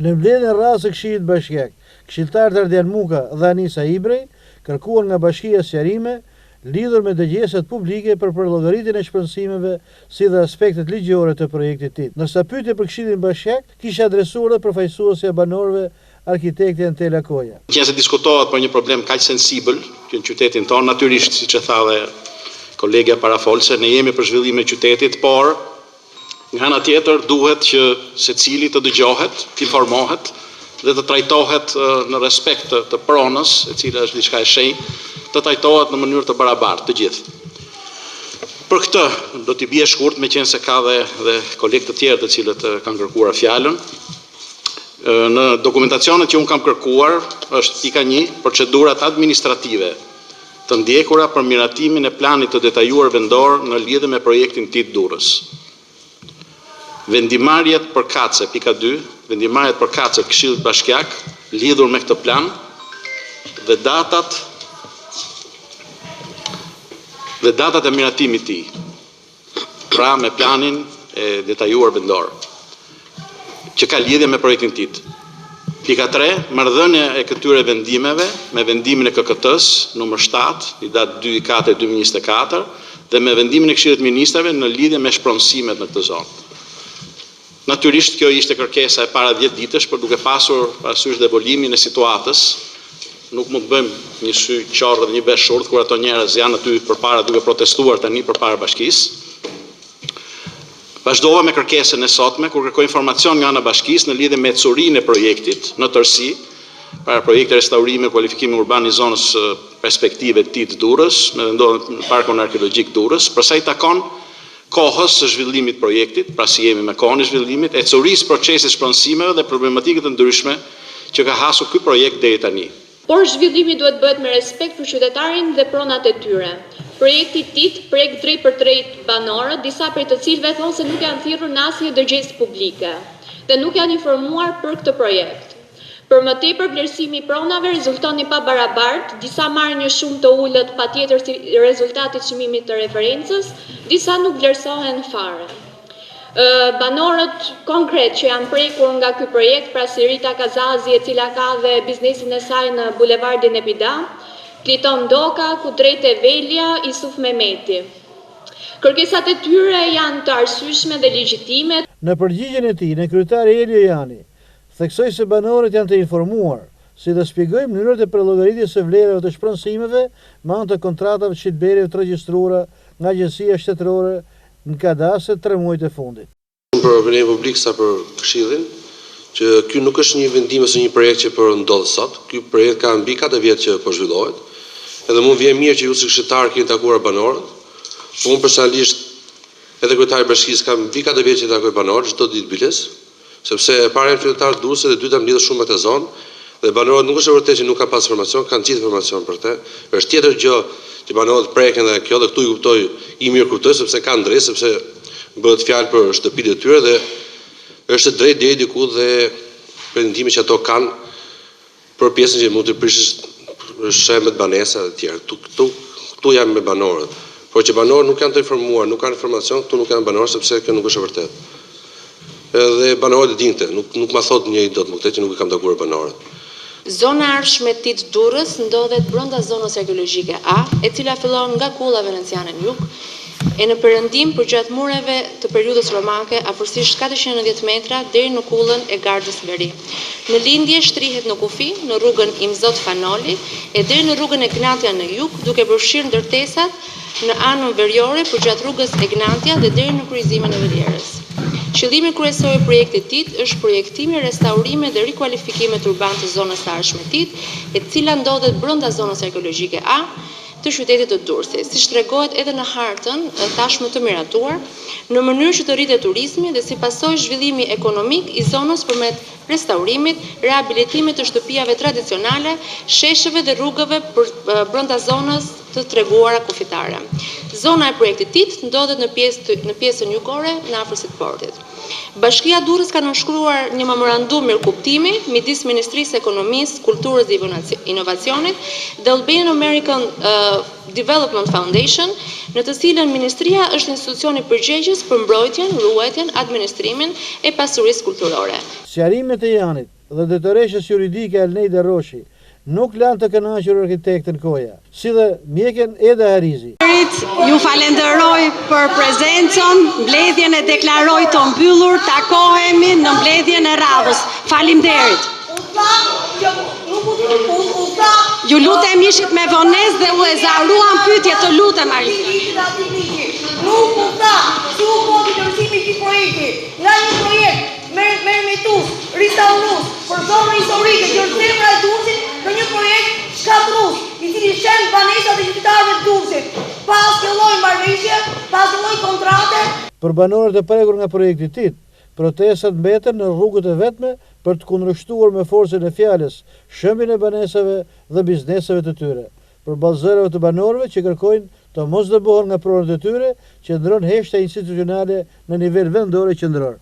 Në mbledhjen e radhës së Këshillit Bashkiak, këshilltarët Ardian Muka dhe Anisa Ibrej kërkuan nga bashkia sqarime lidhur me dëgjeset publike për llogaritjen e shpensimeve si dhe aspektet ligjore të projektit TIT. Ndërsa pyetje për Këshillin Bashkiak kishte adresuar dhe përfaqësuesja e banorëve arkitekti Antela Koja. Qëse diskutohet për një problem kaq sensibël që në qytetin tonë, natyrisht siç e tha dhe kolegja parafolse, ne jemi për zhvillimin e qytetit, por nga ana tjetër duhet që secili të dëgjohet, të informohet dhe të trajtohet në respekt të pronës, e cila është diçka e shenjtë, të trajtohet në mënyrë të barabartë të gjithë. Për këtë do t'i bie shkurt, meqense ka dhe kolegë të tjerë të cilët kanë kërkuar fjalën. Në dokumentacionet që unë kam kërkuar është pika 1, procedurat administrative të ndjekura për miratimin e planit të detajuar vendor në lidhje me projektin TIT Durrës. Vendimarrjet përkatëse, pika 2, vendimarrjet përkatëse të Këshillit Bashkiak lidhur me këtë plan dhe datat e miratimit të tij. Pra me planin e detajuar vendor që ka lidhje me projektin TIT. Pika 3, marrëdhënia e këtyre vendimeve me vendimin e KKT-s numër 7, i datë 2/4/2024 dhe me vendimin e Këshillit të Ministrave në lidhje me shpronësimet në këtë zonë. Natyrisht kjo ishte kërkesa e para 10 ditësh, por duke pasur parasysh devolimin e situatës, nuk mund të bëjmë një sy qorrë dhe një besh shurt kur ato njerëz janë aty përpara duke protestuar tani përpara bashkisë. Vazhdova me kërkesën e sotme kur kërkoj informacion nga ana bashkisë në lidhje me ecurinë e projektit në tërësi, para projekti restaurimi e kualifikimi urban i zonës perspektive TIT Durrës, me vendosjen në Parkun Arkeologjik Durrës, për sa i takon kohës së zhvillimit projektit, pra si jemi me kohën e zhvillimit, ecurisë procesit shpronësimeve dhe problematikët të ndryshme që ka hasur ky projekt deri tani. Por zhvillimi duhet bëhet me respekt për qytetarin dhe pronat e tyre. Projekti TIT prek drejt për drejt banorët, disa prej të cilëve thonë se nuk janë thirrur në asnjë dërgjesë publike dhe nuk janë informuar për këtë projekt. Për më tepër, vlerësimi i pronave rezulton i pabarabartë, disa marrin një shumë të ulët patjetër si rezultati i çmimit të referencës, disa nuk vlerësohen fare. Banorët konkret që janë prekur nga ky projekt, pra si Rita Kazazi, e cila ka dhe biznesin e saj në bulevardin Epida, Kliton Doka, Kudrete Velja, Isuf Mehmeti. Kërkesat e tyre janë të arsyeshme dhe legjitime. Në përgjigjen e tij, kryetari Elio Jani theksoi se banorët janë të informuar, si dhe shpjegoi mënyrat e përllogëritjes së vlerave të shpronësimeve me anë të kontratave shitblerjeve të regjistruara nga Agjencia Shtetërore në kadastër 3 muajt e fundit. Për opinionin publik sa për Këshillin, që ky nuk është një vendim ose një projekt që po ndodh sot. Ky projekt ka mbi 4 vjet që po zhvillohet. Edhe mund vjen mirë që ju si këshilltar keni takuar banorët. Unë personalisht edhe kryetari i bashkisë kam mbi 4 vjet që takoj banorët çdo ditë biles, sepse e para janë qytetarë të Durrësit dhe e dyta mbledh shumë me të zonë dhe banorët nuk është e vërtetë që nuk kanë pas informacion, kanë gjithë informacion për të. Është tjetër gjë që banorët preken dhe kjo dhe këtu i kuptoj i mirë kuptoj sepse kanë drejt, sepse bëhet fjalë për shtëpitë e tyre dhe është drejt deri diku dhe pretendimi që ato kanë për pjesën që mund të prishë shembet banesa dhe tjerë. Këtu janë me banorët. Por që banorët nuk janë të informuar, nuk kanë informacion, këtu nuk janë banorë sepse kjo nuk është e vërtetë. Edhe banorët e dinte, nuk ma thot njëri dot më këtë që nuk i kam takuar banorët. Zona arshme TIT Durrës ndodhet brenda zonës arkeologjike A, e cila fillon nga kulla venenciane në jug, e në perëndim përgjatë mureve të periudhës romake, afërsisht 490 metra deri në kullën e Gardës Veri. Në lindje shtrihet në kufi, në rrugën Imzot Fanoli e deri në rrugën Egnatia në jug, duke përfshirë ndërtesat në anën veriore përgjatë rrugës Egnatia dhe deri në kryqëzimin e Velierës. Qëllimi kryesor i projektit TIT është projektimi, restaurimi dhe rikualifikimet urban të zonës së arshme TIT, e cila ndodhet brenda zonës arkeologjike A të qytetit të Durrësit, siç tregohet edhe në hartën tashmë të miratuar, në mënyrë që të rritet turizmi dhe si pasojë zhvillimi ekonomik i zonës përmes restaurimit, rehabilitimit të shtëpiave tradicionale, sheshëve dhe rrugëve brenda zonës të treguara kufitare. Zona e projektit TIT ndodhet në pjesën jugore në afërsitë të portit. Bashkia Durrës ka nënshkruar një memorandum mirëkuptimi midis Ministrisë së Ekonomisë, Kulturës dhe Inovacionit dhe Albanian American Development Foundation në të cilën Ministria është institucioni përgjegjës për mbrojtjen, ruajtjen, administrimin e pasurisë kulturore. Sqarimet e Janit dhe drejtoreshës juridike Alneida Roshi nuk lanë të kënaqur arkitektën Koja, si dhe mjeken Eda Harizi. Ju falenderoj për prezencën, mbledhjen e deklaroj të mbyllur, takohemi në mbledhjen e radhës. Faleminderit. Ju lutem ishit me vonesë dhe u ezaruan pyetje, të lutem Marisa. Nuk u tha, su fondi të rësimi këtij projekti, nga një projekt mermetus, restaurus, për zonë historike, që është zemra e Durrësit, në një projekt shkatrus, i cili shen banesat e qytetarëve të Durrësit. Pas një lloj marrëveshje, pas një lloj kontrate. Për banorët e prekur nga projekti TIT, protestat mbeten në rrugët e vetme për të kundërshtuar me forcën e fjalës shëmbin e banesave dhe bizneseve të tyre, për ballëzorëve të banorëve që kërkojnë të mos dëbohen nga pronët e tyre, që ndron heshtja institucionale në nivel vendor e qendror.